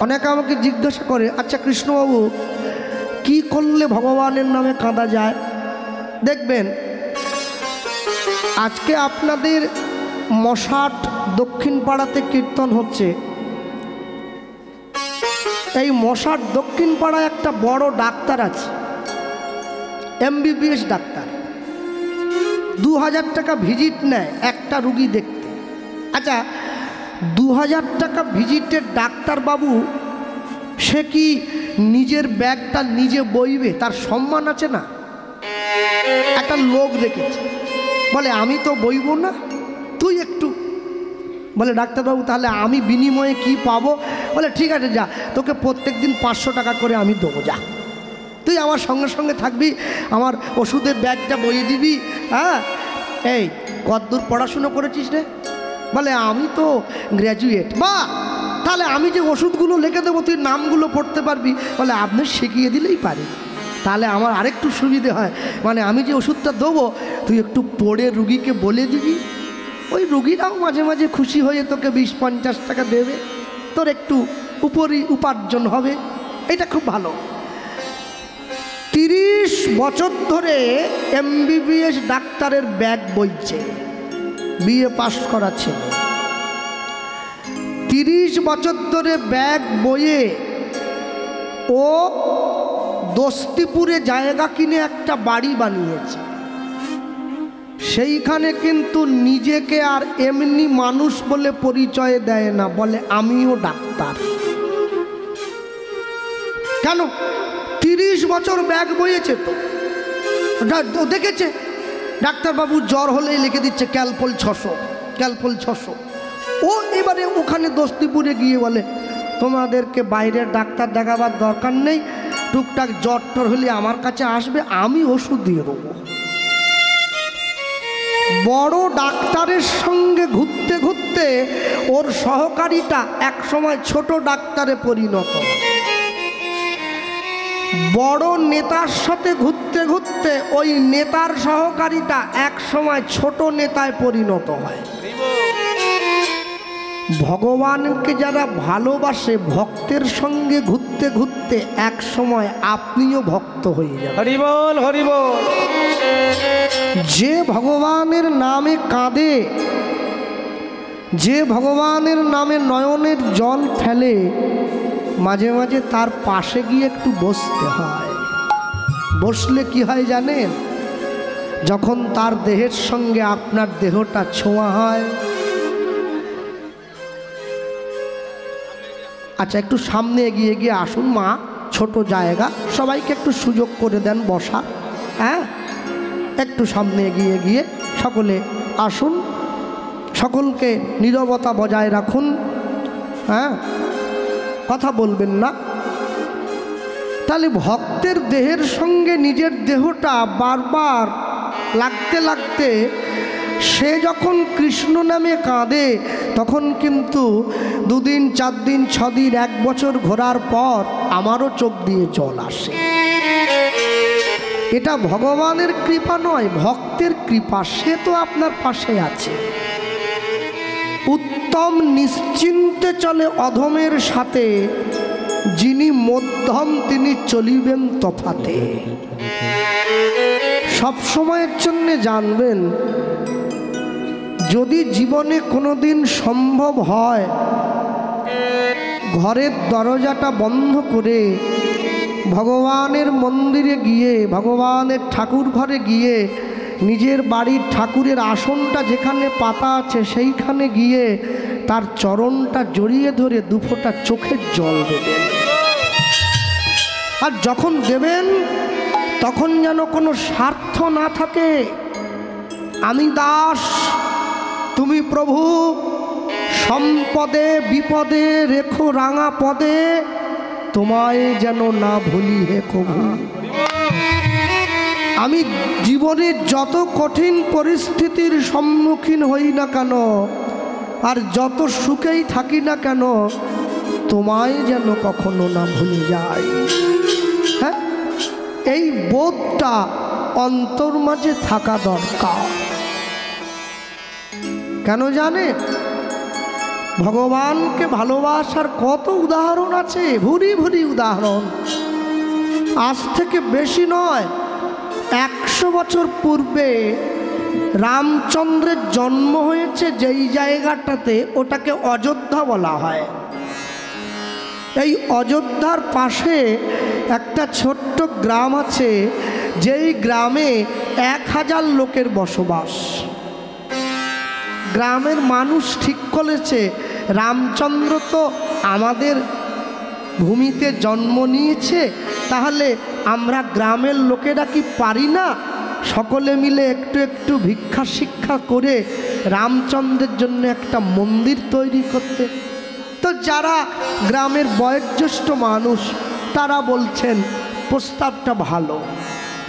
অনেকে আমাকে জিজ্ঞাসা করে, আচ্ছা কৃষ্ণবাবু কি করলে ভগবানের নামে কাঁদা যায়? দেখবেন আজকে আপনাদের মশাট দক্ষিণ পাড়াতে কীর্তন হচ্ছে। এই মশাট দক্ষিণ পাড়ায় একটা বড় ডাক্তার আছে, MBBS ডাক্তার। 2000 টাকা ভিজিট নেয় একটা রুগী দেখতে। আচ্ছা 2000 টাকা ভিজিটের ডাক্তারবাবু সে কি নিজের ব্যাগটা নিজে বইবে? তার সম্মান আছে না? একটা লোক রেখেছে, বলে আমি তো বইব না, তুই একটু। বলে ডাক্তারবাবু তাহলে আমি বিনিময়ে কি পাবো? বলে ঠিক আছে যা, তোকে প্রত্যেক দিন 500 টাকা করে আমি দেবো, যা তুই আমার সঙ্গে সঙ্গে থাকবি, আমার ওষুধের ব্যাগটা বইয়ে দিবি। হ্যাঁ, এই কতদূর পড়াশুনো করেছিস রে? বলে আমি তো গ্র্যাজুয়েট। বা তাহলে আমি যে ওষুধগুলো লিখে দেবো তুই নামগুলো পড়তে পারবি? বলে আপনি শিখিয়ে দিলেই পারি, তাহলে আমার আরেকটু সুবিধে হয়। মানে আমি যে ওষুধটা দেবো তুই একটু পড়ে রুগীকে বলে দিবি, ওই রুগীরাও মাঝে মাঝে খুশি হয়ে তোকে 20-50 টাকা দেবে, তোর একটু উপার্জন হবে। এটা খুব ভালো। 30 বছর ধরে MBBS ডাক্তারের ব্যাগ বইছে, BA পাস করা ছেলে। 30 বছর ধরে ব্যাগ বইয়ে ও দস্তিপুরে জায়গা কিনে একটা বাড়ি বানিয়েছে। সেইখানে কিন্তু নিজেকে আর এমনি মানুষ বলে পরিচয় দেয় না, বলে আমিও ডাক্তার। কেন? 30 বছর ব্যাগ বইয়েছে তো দেখেছে ডাক্তারবাবু জ্বর হলেই লিখে দিচ্ছে ক্যালপল 600, ক্যালপল 600। ও এবারে ওখানে দস্তিপুরে গিয়ে বলে তোমাদেরকে বাইরের ডাক্তার দেখাবার দরকার নেই, টুকটাক জ্বর টর হলে আমার কাছে আসবে, আমি ওষুধ দিয়ে দেবো। বড় ডাক্তারের সঙ্গে ঘুরতে ঘুরতে ওর সহকারীটা এক সময় ছোট ডাক্তারে পরিণত। বড় নেতার সাথে ঘুরতে ঘুরতে ওই নেতার সহকারীটা এক সময় ছোট নেতায় পরিণত হয়। ভগবানকে যারা ভালোবাসে ভক্তের সঙ্গে ঘুরতে ঘুরতে এক সময় আপনিও ভক্ত হয়ে যাবেন। হরি বল, হরি বল। যে ভগবানের নামে কাঁদে, যে ভগবানের নামে নয়নের জল ফেলে, মাঝে মাঝে তার পাশে গিয়ে একটু বসতে হয়। বসলে কি হয় জানেন? যখন তার দেহের সঙ্গে আপনার দেহটা ছোঁয়া হয়। আচ্ছা একটু সামনে এগিয়ে গিয়ে আসুন মা, ছোট জায়গা, সবাইকে একটু সুযোগ করে দেন বসা। হ্যাঁ, একটু সামনে এগিয়ে গিয়ে সকলে আসুন, সকলকে নীরবতা বজায় রাখুন। হ্যাঁ, কথা বলবেন না। তাহলে ভক্তের দেহের সঙ্গে নিজের দেহটা বারবার লাগতে লাগতে সে যখন কৃষ্ণ নামে কাঁদে তখন কিন্তু 2 দিন 4 দিন 6 দিন 1 বছর ঘোরার পর আমারও চোখ দিয়ে জল আসে। এটা ভগবানের কৃপা নয়, ভক্তের কৃপা। সে তো আপনার পাশে আছে। উত্তম নিশ্চিন্তে চলে অধমের সাথে, যিনি মধ্যম তিনি চলিবেন তফাতে। সব সময়ের জন্য জানবেন, যদি জীবনে কোনোদিন সম্ভব হয় ঘরের দরজাটা বন্ধ করে ভগবানের মন্দিরে গিয়ে, ভগবানের ঠাকুর ঘরে গিয়ে, নিজের বাড়ির ঠাকুরের আসনটা যেখানে পাতা আছে সেইখানে গিয়ে তার চরণটা জড়িয়ে ধরে 2 ফোঁটা চোখের জল দেবেন। আর যখন দেবেন তখন যেন কোনো স্বার্থ না থাকে। আমি দাস, তুমি প্রভু, সম্পদে বিপদে রেখো রাঙা পদে, তোমায় যেন না ভুলি হে কভু। আমি জীবনের যত কঠিন পরিস্থিতির সম্মুখীন হই না কেন আর যত সুখেই থাকি না কেন, তোমায় যেন কখনো না ভুলে যাই। হ্যাঁ, এই বোধটা অন্তর মাঝে থাকা দরকার। কেন জানে? ভগবানকে ভালোবাসার কত উদাহরণ আছে, ভুরি ভুরি উদাহরণ। আজ থেকে বেশি নয়, 100 বছর পূর্বে রামচন্দ্রের জন্ম হয়েছে যেই জায়গাটাতে, ওটাকে অযোধ্যা বলা হয়। এই অযোধ্যার পাশে একটা ছোট্ট গ্রাম আছে, যেই গ্রামে 1000 লোকের বসবাস। গ্রামের মানুষ ঠিক করেছে, রামচন্দ্র তো আমাদের ভূমিতে জন্ম নিয়েছে, তাহলে আমরা গ্রামের লোকেরা কি পারি না সকলে মিলে একটু একটু ভিক্ষা শিক্ষা করে রামচন্দ্রের জন্য একটা মন্দির তৈরি করতে? তো যারা গ্রামের বয়োজ্যেষ্ঠ মানুষ তারা বলছেন প্রস্তাবটা ভালো,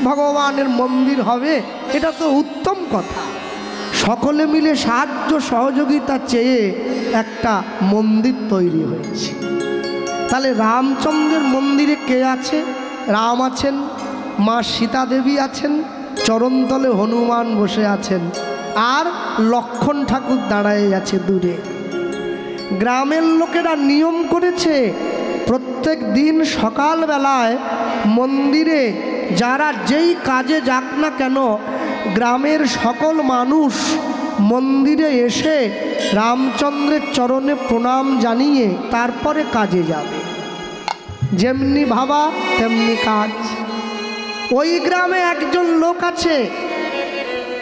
ভগবানের মন্দির হবে, এটা তো উত্তম কথা। সকলে মিলে সাহায্য সহযোগিতা চেয়ে একটা মন্দির তৈরি হয়েছে। তাহলে রামচন্দ্রের মন্দিরে কে আছে? রাম আছেন, মা সীতা দেবী আছেন, চরণতলে হনুমান বসে আছেন, আর লক্ষ্মণ ঠাকুর দাঁড়ায় আছে দূরে। গ্রামের লোকেরা নিয়ম করেছে প্রত্যেক দিন সকালবেলায় মন্দিরে যারা যেই কাজে যাক না কেন, গ্রামের সকল মানুষ মন্দিরে এসে রামচন্দ্রের চরণে প্রণাম জানিয়ে তারপরে কাজে যাবে। যেমনি ভাবা তেমনি কাজ। ওই গ্রামে একজন লোক আছে,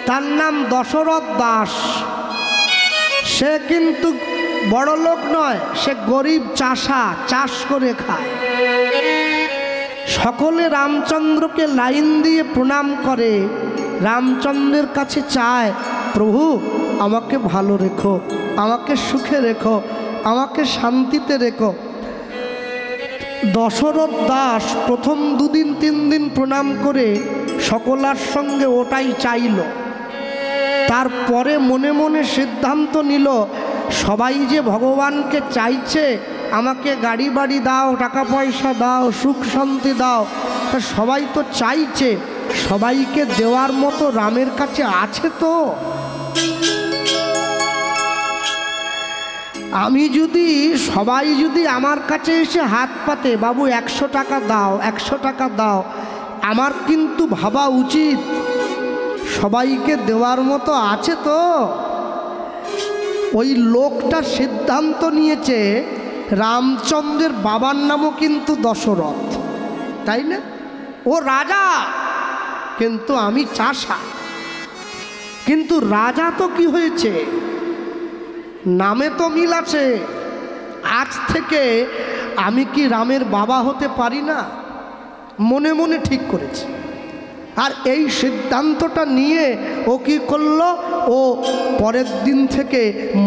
তার নাম দশরথ দাস। সে কিন্তু বড় লোক নয়, সে গরিব চাষা, চাষ করে খায়। সকলে রামচন্দ্রকে লাইন দিয়ে প্রণাম করে, রামচন্দ্রের কাছে চায়, প্রভু আমাকে ভালো রেখো, আমাকে সুখে রেখো, আমাকে শান্তিতে রেখো। দশরথ দাস প্রথম 2 দিন 3 দিন প্রণাম করে সকলার সঙ্গে ওটাই চাইল। তারপরে মনে মনে সিদ্ধান্ত নিল, সবাই যে ভগবানকে চাইছে আমাকে গাড়ি বাড়ি দাও, টাকা পয়সা দাও, সুখ শান্তি দাও, তা সবাই তো চাইছে, সবাইকে দেওয়ার মতো রামের কাছে আছে তো। আমি যদি সবাই যদি আমার কাছে এসে হাত পাতে, বাবু 100 টাকা দাও, 100 টাকা দাও, আমার কিন্তু ভাবা উচিত সবাইকে দেওয়ার মতো আছে তো। ওই লোকটা সিদ্ধান্ত নিয়েছে, রামচন্দ্রের বাবার নামও কিন্তু দশরথ, তাই না? ও রাজা, কিন্তু আমি চাষা। কিন্তু রাজা তো কি হয়েছে, নামে তো মিল আছে। আজ থেকে আমি কি রামের বাবা হতে পারি না? মনে মনে ঠিক করেছে। আর এই সিদ্ধান্তটা নিয়ে ও কি করলো, ও পরের দিন থেকে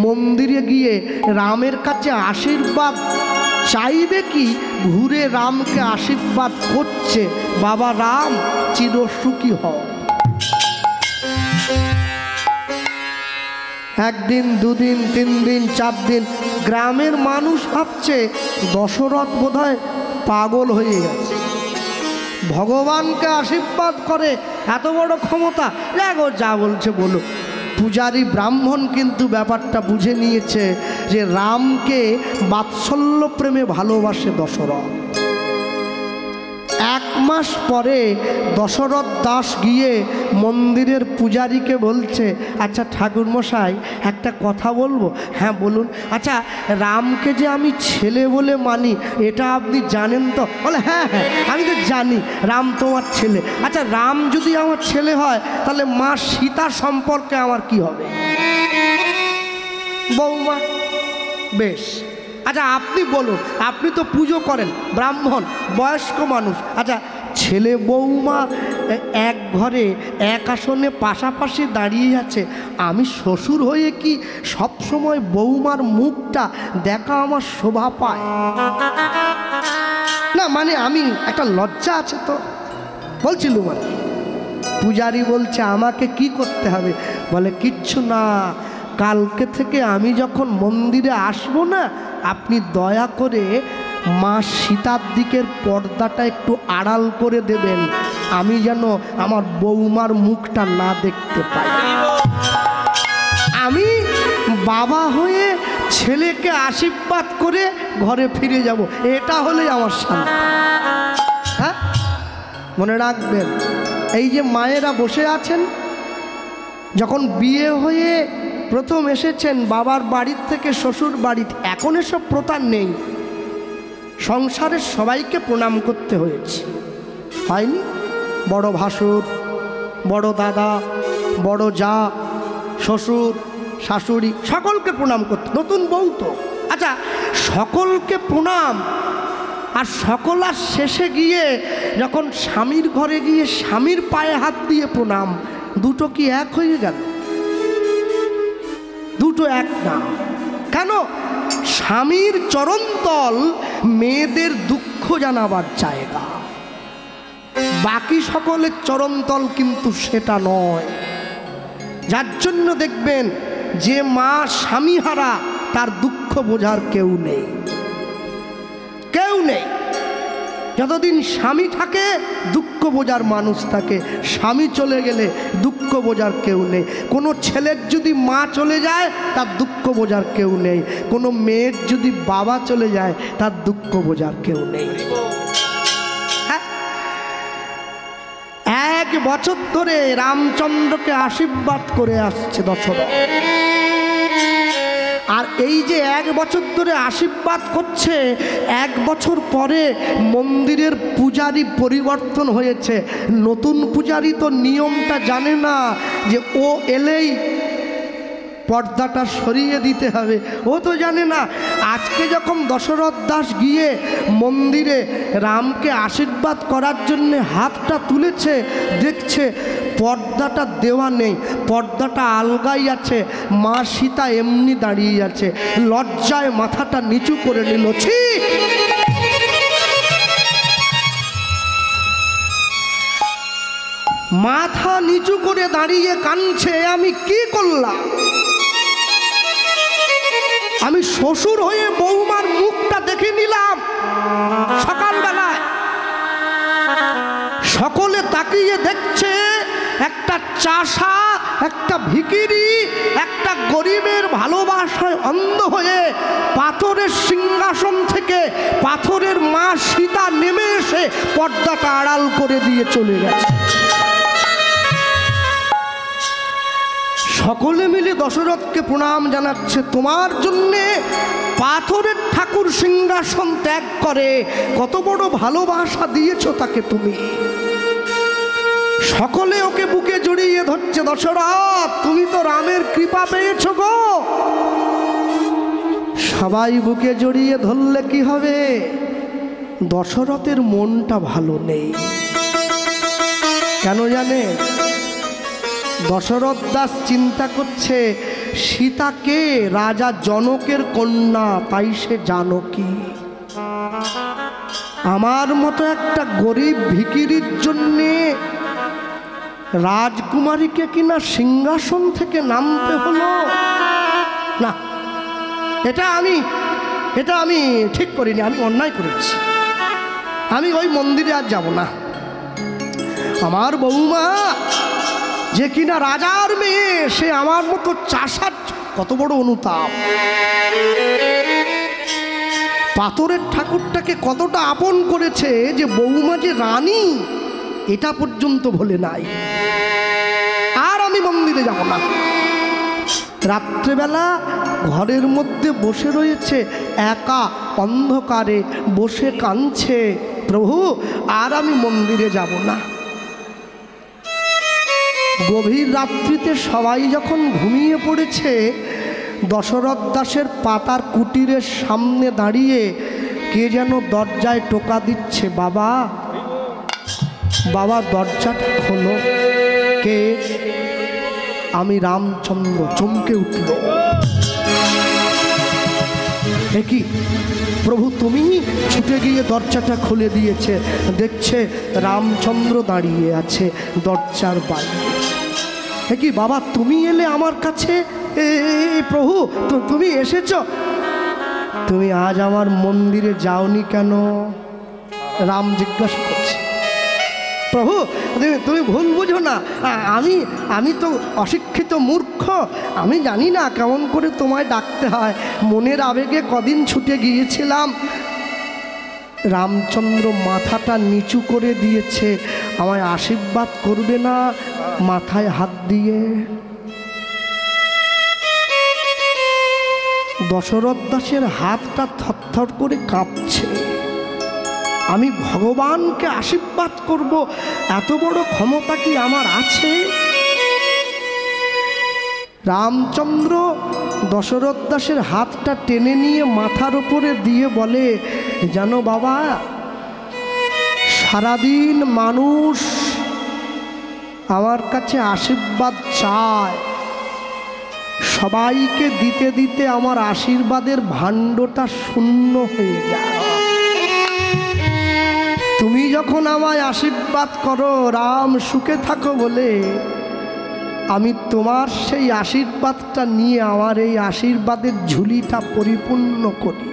মন্দিরে গিয়ে রামের কাছে আশীর্বাদ চাইবে, কি ঘুরে রামকে আশীর্বাদ করছে, বাবা রাম চিরসুখী হও। 1 দিন 2 দিন 3 দিন 4 দিন গ্রামের মানুষ ভাবছে দশরথ বোধহয় পাগল হয়ে গেছে, ভগবানকে আশীর্বাদ করে, এত বড় ক্ষমতা, দেখো যা বলছে বলো। পূজারী ব্রাহ্মণ কিন্তু ব্যাপারটা বুঝে নিয়েছে যে রামকে বাৎসল্য প্রেমে ভালোবাসে দশরথ। 1 মাস পরে দশরথ দাস গিয়ে মন্দিরের পূজারীকে বলছে, আচ্ছা ঠাকুরমশাই একটা কথা বলবো? হ্যাঁ বলুন। আচ্ছা রামকে যে আমি ছেলে বলে মানি, এটা আপনি জানেন তো? বলে হ্যাঁ হ্যাঁ আমি তো জানি রাম তোমার ছেলে। আচ্ছা রাম যদি আমার ছেলে হয় তাহলে মা সীতা সম্পর্কে আমার কি হবে? বৌমা। বেশ, আচ্ছা আপনি বলুন, আপনি তো পুজো করেন, ব্রাহ্মণ, বয়স্ক মানুষ। আচ্ছা ছেলে বৌমা এক ঘরে এক আসনে পাশাপাশি দাঁড়িয়ে আছে, আমি শ্বশুর হয়ে কি সব সময় বৌমার মুখটা দেখা আমার শোভা পায় না? মানে আমি একটা লজ্জা আছে তো, বলছিলুম আর কি। পূজারি বলছে আমাকে কি করতে হবে? বলে কিচ্ছু না, কালকে থেকে আমি যখন মন্দিরে আসবো না, আপনি দয়া করে মা সীতার দিকের পর্দাটা একটু আড়াল করে দেবেন, আমি যেন আমার বৌমার মুখটা না দেখতে পাই। আমি বাবা হয়ে ছেলেকে আশীর্বাদ করে ঘরে ফিরে যাব, এটা হলেই আমার শান্তি। হ্যাঁ, মনে রাখবেন, এই যে মায়েরা বসে আছেন, যখন বিয়ে হয়ে প্রথম এসেছেন বাবার বাড়ির থেকে শ্বশুর বাড়িতে, এখন এসব প্রথা নেই। সংসারের সবাইকে প্রণাম করতে হয়েছে, হয়নি? বড় ভাসুর, বড় দাদা, বড় যা, শ্বশুর শাশুড়ি, সকলকে প্রণাম করতে। নতুন বউ তো, আচ্ছা, সকলকে প্রণাম। আর সকলার শেষে গিয়ে যখন স্বামীর ঘরে গিয়ে স্বামীর পায়ে হাত দিয়ে প্রণাম, দুটো কি এক হয়ে গেল? দুটো এক না। কেন? স্বামীর চরণতল মেয়েদের দুঃখ জানাবার জায়গা, বাকি সকলের চরণতল কিন্তু সেটা নয়। যার জন্য দেখবেন যে মা স্বামীহারা, তার দুঃখ বোঝার কেউ নেই, কেউ নেই। যতদিন স্বামী থাকে দুঃখ বোঝার মানুষ থাকে, স্বামী চলে গেলে দুঃখ বোঝার কেউ নেই। কোনো ছেলের যদি মা চলে যায় তার দুঃখ বোঝার কেউ নেই, কোনো মেয়ের যদি বাবা চলে যায় তার দুঃখ বোঝার কেউ নেই। হ্যাঁ, 1 বছর ধরে রামচন্দ্রকে আশীর্বাদ করে আসছে দশরথ। আর এই যে 1 বছর ধরে আশীর্বাদ করছে, 1 বছর পরে মন্দিরের পূজারি পরিবর্তন হয়েছে। নতুন পূজারি তো নিয়মটা জানে না যে ও এলেই পর্দাটা সরিয়ে দিতে হবে, ও তো জানে না। আজকে যখন দশরথ দাস গিয়ে মন্দিরে রামকে আশীর্বাদ করার জন্য হাতটা তুলেছে, দেখছে পর্দাটা দেওয়া নেই, পর্দাটা আলগাই আছে। মা সীতা এমনি দাঁড়িয়ে আছে, লজ্জায় মাথাটা নিচু করে নিল। ছি, মাথা নিচু করে দাঁড়িয়ে কাঁদছে, আমি কি করলাম? আমি শ্বশুর হয়ে বৌমার মুখটা দেখে নিলাম সকালবেলায়। সকলে তাকিয়ে দেখছে একটা চাষা, একটা ভিখিরি, একটা গরিবের ভালোবাসায় অন্ধ হয়ে পাথরের সিংহাসন থেকে পাথরের মা সীতা নেমে এসে পর্দাটা আড়াল করে দিয়ে চলে গেছে। সকলে মিলে দশরথকে প্রণাম জানাচ্ছে, তোমার জন্যে পাথরের ঠাকুর সিংহাসন ত্যাগ করে কত বড় ভালোবাসা দিয়েছ তাকে তুমি। সকলে ওকে বুকে জড়িয়ে ধরছে, দশরথ তুমি তো রামের কৃপা পেয়েছ গো। সবাই বুকে জড়িয়ে ধরলে কি হবে? দশরথের মনটা ভালো নেই। কেন জানে? দশরথ দাস চিন্তা করছে সীতাকে রাজা জনকের কন্যা, তাই সে জানকী। আমার মতো একটা গরিব ভিখিরির জন্যে রাজকুমারীকে কিনা সিংহাসন থেকে নামতে হলো না। এটা আমি ঠিক করিনি, আমি অন্যায় করেছি। আমি ওই মন্দিরে আর যাব না। আমার বৌমা যে কিনা রাজার মেয়ে, সে আমার মতো চাষার কত বড় অনুতাপ। পাথরের ঠাকুরটাকে কতটা আপন করেছে যে বৌমা যে রানী এটা পর্যন্ত ভোলে নাই। আর আমি মন্দিরে যাব না। রাত্রেবেলা ঘরের মধ্যে বসে রয়েছে, একা অন্ধকারে বসে কাঁদছে, প্রভু আর আমি মন্দিরে যাব না। গভীর রাত্রিতে সবাই যখন ঘুমিয়ে পড়েছে, দশরথ দাসের পাতার কুটিরের সামনে দাঁড়িয়ে কে যেন দরজায় টোকা দিচ্ছে, বাবা বাবা দরজাটা খোলো। কে? আমি রামচন্দ্র। চমকে উঠল, কি প্রভু তুমি? ছুটে গিয়ে দরজাটা খুলে দিয়েছে, দেখছে রামচন্দ্র দাঁড়িয়ে আছে দরজার বাইরে। কি বাবা তুমি এলে আমার কাছে? প্রভু তুমি এসেছ, তুমি আজ আমার মন্দিরে যাওনি কেন? রাম জিজ্ঞাসা করছে। প্রভু তুমি ভুল বুঝো না, আমি তো অশিক্ষিত মূর্খ, আমি জানি না কেমন করে তোমায় ডাকতে হয়, মনের আবেগে কদিন ছুটে গিয়েছিলাম। রামচন্দ্র মাথাটা নিচু করে দিয়েছে, আমায় আশীর্বাদ করবে না মাথায় হাত দিয়ে। দশরথ দাসের হাতটা থরথর করে কাঁপছে। আমি ভগবানকে আশীর্বাদ করব, এত বড় ক্ষমতা কি আমার আছে? রামচন্দ্র দশরথ দাসের হাতটা টেনে নিয়ে মাথার উপরে দিয়ে বলে, জানো বাবা, সারাদিন মানুষ আমার কাছে আশীর্বাদ চায়, সবাইকে দিতে দিতে আমার আশীর্বাদের ভাণ্ডটা শূন্য হয়ে যায়। তুমি যখন আমায় আশীর্বাদ করো রাম সুখে থাকো বলে, আমি তোমার সেই আশীর্বাদটা নিয়ে আমার এই আশীর্বাদের ঝুলিটা পরিপূর্ণ করি।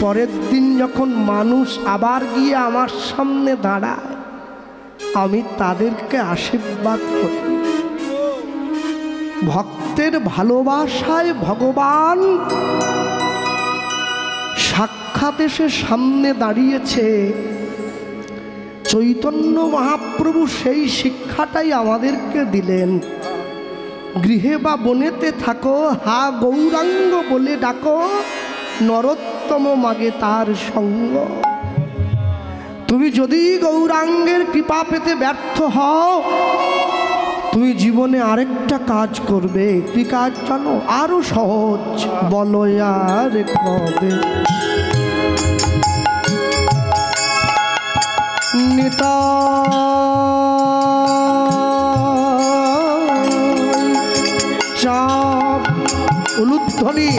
পরের দিন যখন মানুষ আবার গিয়ে আমার সামনে দাঁড়ায়, আমি তাদেরকে আশীর্বাদ করি। ভক্তের ভালোবাসায় ভগবান সাক্ষাৎ এসে সামনে দাঁড়িয়েছে। চৈতন্য মহাপ্রভু সেই শিক্ষাটাই আমাদেরকে দিলেন। গৃহে বা বনেতে থাকো, হা গৌরাঙ্গ বলে ডাকো, নরোত্তম মাগে তার সঙ্গ। তুমি যদি গৌরাঙ্গের কৃপা পেতে ব্যর্থ হও, তুমি জীবনে আরেকটা কাজ করবে। কি কাজ জানো? আরো সহজ, বলো আর কবে নিতাই চাপ উলুধ্বনি।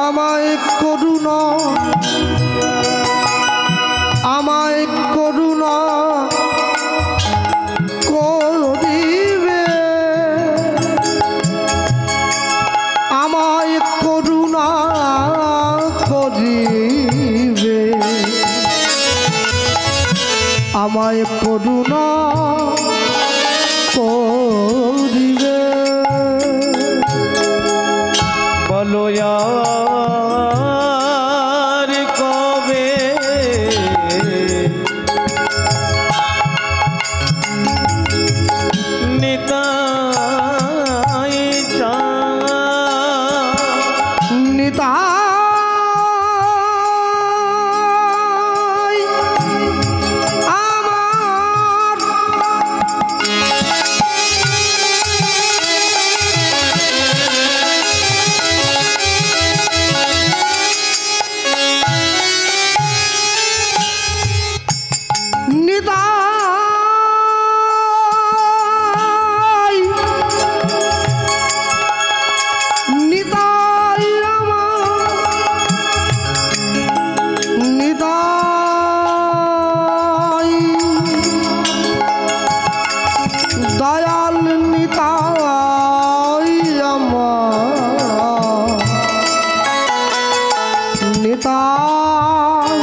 আমায় করুণা, আমায় করুণা করিবে, আমায় করুণা করিবে, আমায় করুণা করিবে, বলো আর কবে নিতাই নিতাই আমার নিতাই নিতাই আমার নিতাই দয়াল নিতাই আমার নিতাই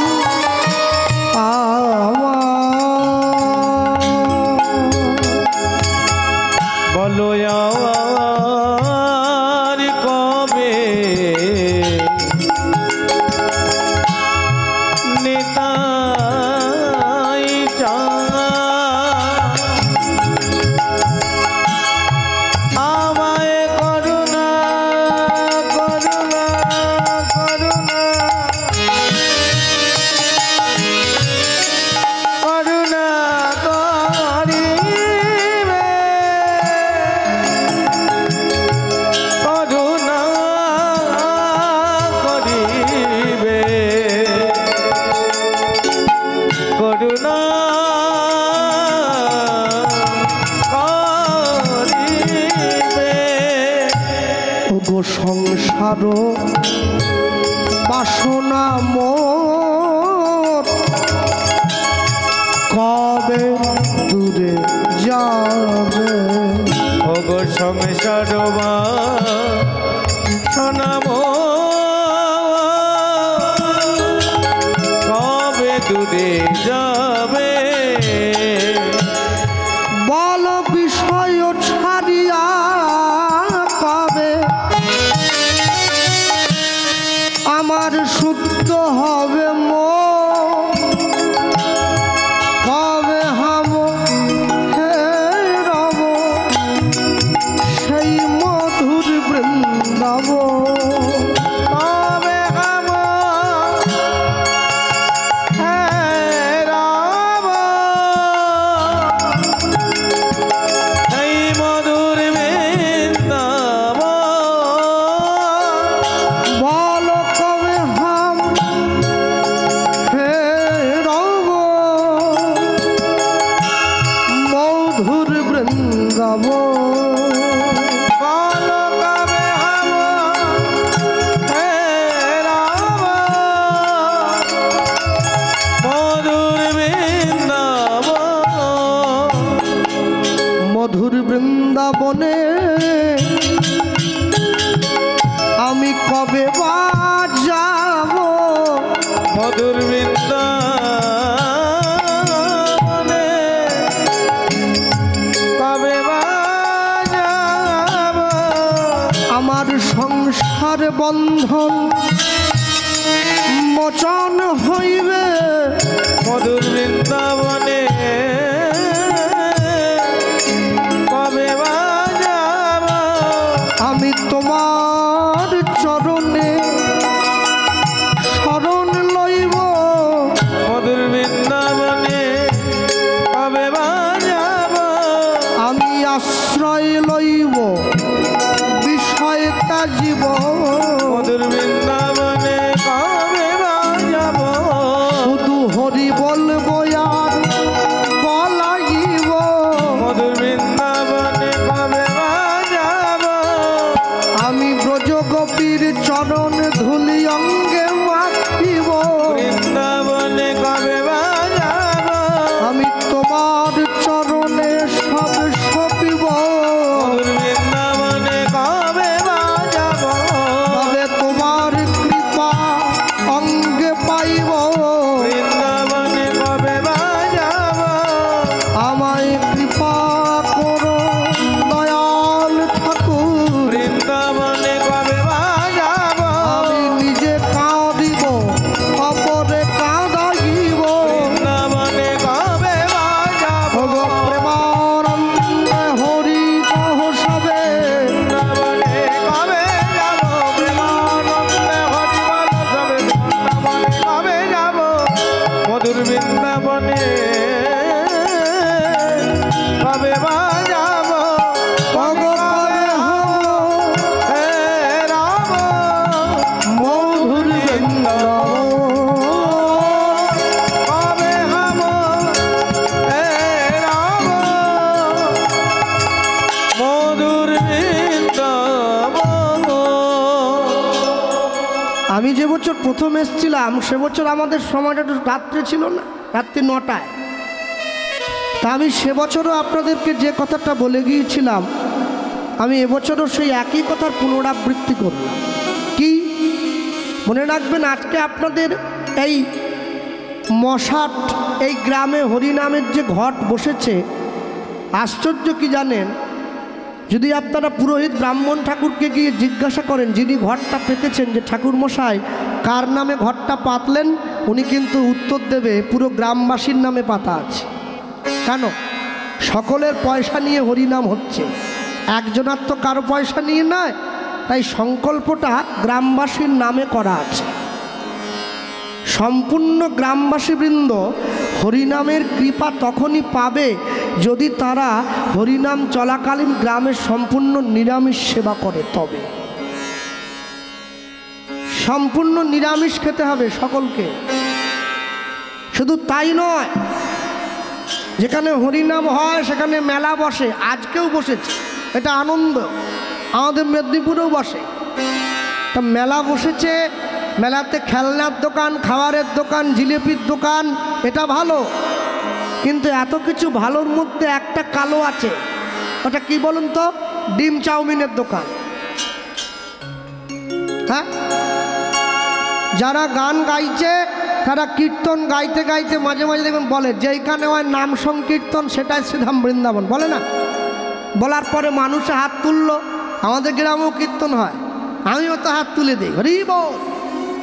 বলো আর কবে নিতাই আমায় করুণা করুণা করুণা সংসার শোনাবো কবে দূরে যাবে বল বিষয় ছাড়িয়া কবে আমার শুদ্ধ হবে কবে হাম হে রব সেই মধুর বৃন্দাবন কবে হাম হে রব সেই মধুর বৃন্দাবন বল কবে হাম হে রব মধুর বৃন্দাবন মধুর বৃন্দাবনে আমি কবে বা যাব মধুর বৃন্দাবনে কবে বা যাব আমার সংসার বন্ধন মোচন হইবে মধুর বৃন্দাবনে কবে বা যাব আমি তোমার চরণে শরণ লইব মধুর বৃন্দাবনে কবে বা যাব আমি আশ্রয় লইব বিষয় তাজিব মধুর বৃন্দাবনে কবে বা যাব শুধু হরি বলবো আর বলাইব মধুর বৃন্দাবনে কবে বা যাব আমি ব্রজ গোপীর চরণ ধুলি অঙ্গে মাখিব বৃন্দাবনে কবে বা যাব আমি তোমার চরণে সব সপিব মধুর বৃন্দাবনে কবে বা যাব তবে তোমার কৃপা অঙ্গে পাইব বৃন্দাবনে কবে বা যাব আমায় কৃপা করো দয়াল ঠাকুর বৃন্দাবনে কবে বা যাব আমি নিজে কাঁদিব অপরে কাঁদাইব বৃন্দাবনে কবে বা যাব ভগ প্রেমানন্দে হরি কহ সবে বৃন্দাবনে কবে যাব প্রেমানন্দে হরি বল সবে বৃন্দাবনে কবে যাব মধুর বৃন্দাবনে কবে বা যাব ভগ কবে হব হে রাম মধুর বৃন্দাবন কবে হব হে রাম মধুর বৃন্দাবন আমি যে বছর প্রথম এসেছিলাম সে বছর আমাদের সময়টা একটু রাত্রে ছিল না, রাত্রি 9টায়। তা আমি সে বছরও আপনাদেরকে যে কথাটা বলে গিয়েছিলাম আমি এবছরও সেই একই কথার পুনরাবৃত্তি করলাম। কি মনে রাখবেন, আজকে আপনাদের এই মশাট এই গ্রামে হরিনামের যে ঘট বসেছে, আশ্চর্য কি জানেন, যদি আপনারা পুরোহিত ব্রাহ্মণ ঠাকুরকে গিয়ে জিজ্ঞাসা করেন যিনি ঘরটা পেতেছেন যে ঠাকুর মশাই কার নামে ঘরটা পাতলেন, উনি কিন্তু উত্তর দেবে পুরো গ্রামবাসীর নামে পাতা আছে। কেন? সকলের পয়সা নিয়ে হরিনাম হচ্ছে, একজনার তো কারো পয়সা নিয়ে নয়, তাই সংকল্পটা গ্রামবাসীর নামে করা আছে। সম্পূর্ণ গ্রামবাসীবৃন্দ হরিনামের কৃপা তখনই পাবে যদি তারা হরিনাম চলাকালীন গ্রামের সম্পূর্ণ নিরামিষ সেবা করে। তবে সম্পূর্ণ নিরামিষ খেতে হবে সকলকে। শুধু তাই নয়, যেখানে হরিনাম হয় সেখানে মেলা বসে, আজকেও বসেছে, এটা আনন্দ। আমাদের মেদিনীপুরেও বসে। তা মেলা বসেছে, মেলাতে খেলনার দোকান, খাবারের দোকান, জিলিপির দোকান, এটা ভালো। কিন্তু এত কিছু ভালোর মধ্যে একটা কালো আছে, ওটা কি বলুন তো? ডিম চাউমিনের দোকান। হ্যাঁ, যারা গান গাইছে তারা কীর্তন গাইতে গাইতে মাঝে মাঝে দেখবেন বলে যেইখানে হয় নাম সংকীর্তন সেটাই শ্রীধাম বৃন্দাবন, বলে না? বলার পরে মানুষে হাত তুললো। আমাদের গ্রামেও কীর্তন হয়, আমিও তো হাত তুলে দিই, হরি বল।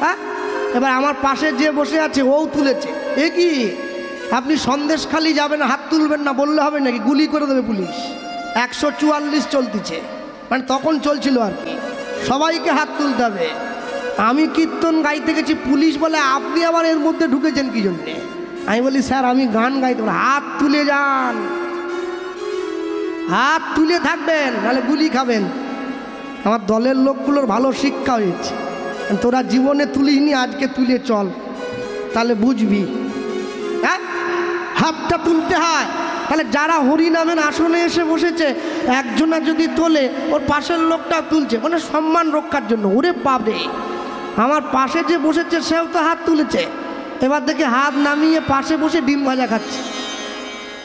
হ্যাঁ, এবার আমার পাশে যে বসে আছে ও তুলেছে। এ কি, আপনি সন্দেশখালি যাবেন হাত তুলবেন না বললে হবে নাকি? গুলি করে দেবে পুলিশ। 144 চলতিছে, মানে তখন চলছিল আর কি, সবাইকে হাত তুলতে হবে। আমি কীর্তন গাইতে গেছি, পুলিশ বলে আপনি আবার এর মধ্যে ঢুকেছেন কি জন্যে? আমি বলি স্যার আমি গান গাইতে পারি। হাত তুলে যান, হাত তুলে থাকবেন, নাহলে গুলি খাবেন। আমার দলের লোকগুলোর ভালো শিক্ষা হয়েছে, তোরা জীবনে তুলিসনি, আজকে তুলে চল, তাহলে বুঝবি। হ্যাঁ, হাতটা তুলতে হয়। তাহলে যারা হরিনামের আসনে এসে বসেছে, একজনা যদি তোলে ওর পাশের লোকটা তুলছে, মানে সম্মান রক্ষার জন্য। ওরে বাপরে, আমার পাশে যে বসেছে সেও তো হাত তুলেছে। এবার দেখে হাত নামিয়ে পাশে বসে ডিম ভাজা খাচ্ছে।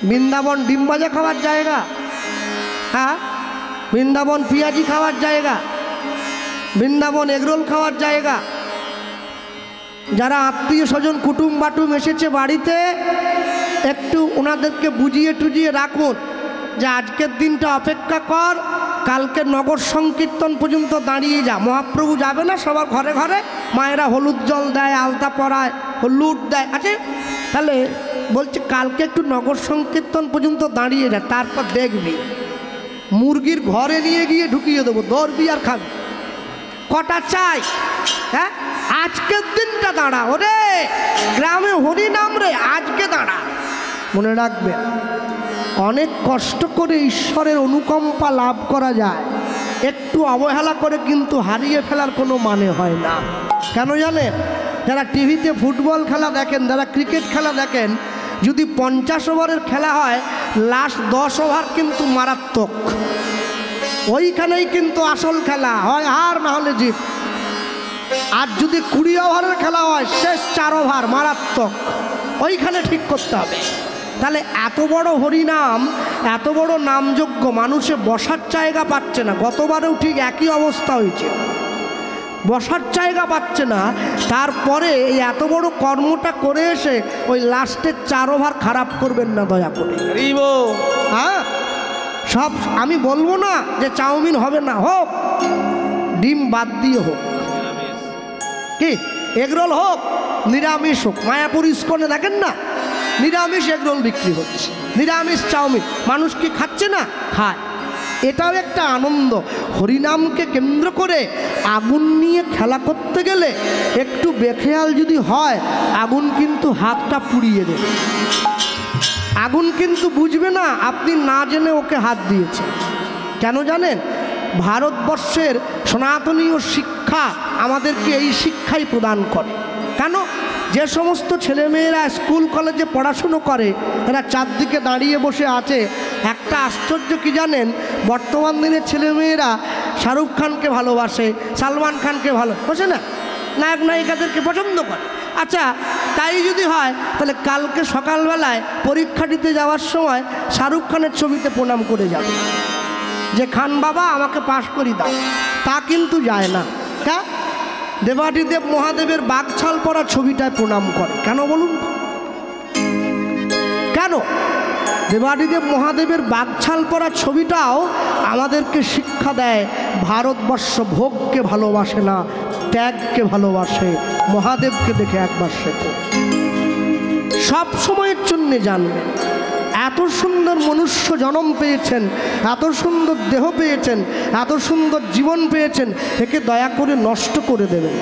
বৃন্দাবন ডিম ভাজা খাওয়ার জায়গা? হ্যাঁ, বৃন্দাবন পেঁয়াজি খাওয়ার জায়গা? বৃন্দাবন এগরোল খাওয়ার জায়গা? যারা আত্মীয় স্বজন কুটুম বাটুম এসেছে বাড়িতে, একটু ওনাদেরকে বুঝিয়ে টুজিয়ে রাখুন যে আজকের দিনটা অপেক্ষা কর, কালকে নগর সংকীর্তন পর্যন্ত দাঁড়িয়ে যা। মহাপ্রভু যাবে না সবার ঘরে ঘরে? মায়েরা হলুদ জল দেয়, আলতা পরায়, হলুদ দেয়, আছে? তাহলে বলছে কালকে একটু নগর সংকীর্তন পর্যন্ত দাঁড়িয়ে যা, তারপর দেখবি মুরগির ঘরে নিয়ে গিয়ে ঢুকিয়ে দেবো, ধরবি আর খাবি। কটা চাই? হ্যাঁ, আজকের দিনটা দাঁড়া, ওরে গ্রামে হরিনাম রে, আজকে দাঁড়া। মনে রাখবেন, অনেক কষ্ট করে ঈশ্বরের অনুকম্পা লাভ করা যায়, একটু অবহেলা করে কিন্তু হারিয়ে ফেলার কোনো মানে হয় না। কেন জানেন? যারা টিভিতে ফুটবল খেলা দেখেন, যারা ক্রিকেট খেলা দেখেন, যদি 50 ওভারের খেলা হয়, লাস্ট 10 ওভার কিন্তু মারাত্মক। ওইখানেই কিন্তু আসল খেলা হয়, আর না হলে জিত। আর যদি 20 ওভারের খেলা হয়, শেষ 4 ওভার মারাত্মক, ওইখানে ঠিক করতে হবে। তাহলে এত বড় হরিনাম, এত বড় নামযজ্ঞ, মানুষে বসার জায়গা পাচ্ছে না। গতবারেও ঠিক একই অবস্থা হয়েছে, বসার জায়গা পাচ্ছে না। তারপরে এই এত বড় কর্মটা করে এসে ওই লাস্টের 4 ওভার খারাপ করবেন না দয়া করে। হ্যাঁ, সব আমি বলবো না যে চাউমিন হবে না, হোক, ডিম বাদ দিয়ে হোক, কি এগরোল হোক, নিরামিষ হোক। মায়াপুর ইস্কনে দেখেন না, নিরামিষ এগরোল বিক্রি হচ্ছে, নিরামিষ চাউমিন। মানুষ কি খাচ্ছে না? খায়। এটাও একটা আনন্দ। হরিনামকে কেন্দ্র করে আগুন নিয়ে খেলা করতে গেলে একটু বেখেয়াল যদি হয়, আগুন কিন্তু হাতটা পুড়িয়ে দেবে। আগুন কিন্তু বুঝবে না আপনি না জেনে ওকে হাত দিয়েছেন। কেন জানেন? ভারতবর্ষের সনাতনীয় শিক্ষা আমাদেরকে এই শিক্ষাই প্রদান করে। কেন? যে সমস্ত ছেলেমেয়েরা স্কুল কলেজে পড়াশুনো করে, এরা চারদিকে দাঁড়িয়ে বসে আছে। একটা আশ্চর্য কি জানেন? বর্তমান দিনের ছেলেমেয়েরা শাহরুখ খানকে ভালোবাসে, সালমান খানকে ভালোবাসে, না নায়ক নায়িকাদেরকে পছন্দ করে। আচ্ছা, তাই যদি হয় তাহলে কালকে সকালবেলায় পরীক্ষা দিতে যাওয়ার সময় শাহরুখ খানের ছবিতে প্রণাম করে যাবে যে খান বাবা আমাকে পাশ করি দাও। তা কিন্তু যায় না। হ্যাঁ, দেবাদিদেব মহাদেবের বাঘছাল পরা ছবিটায় প্রণাম করে। কেন বলুন? কেন? দেবাদিদেব মহাদেবের বাঘছাল পরা ছবিটাও আমাদেরকে শিক্ষা দেয়, ভারতবর্ষ ভোগকে ভালোবাসে না, ত্যাগকে ভালোবাসে। মহাদেবকে দেখে একবার শেখো, সব সময়ের জন্যে জানবেন। এত সুন্দর মনুষ্য জন্ম পেয়েছেন, এত সুন্দর দেহ পেয়েছেন, এত সুন্দর জীবন পেয়েছেন, একে দয়া করে নষ্ট করে দেবেন।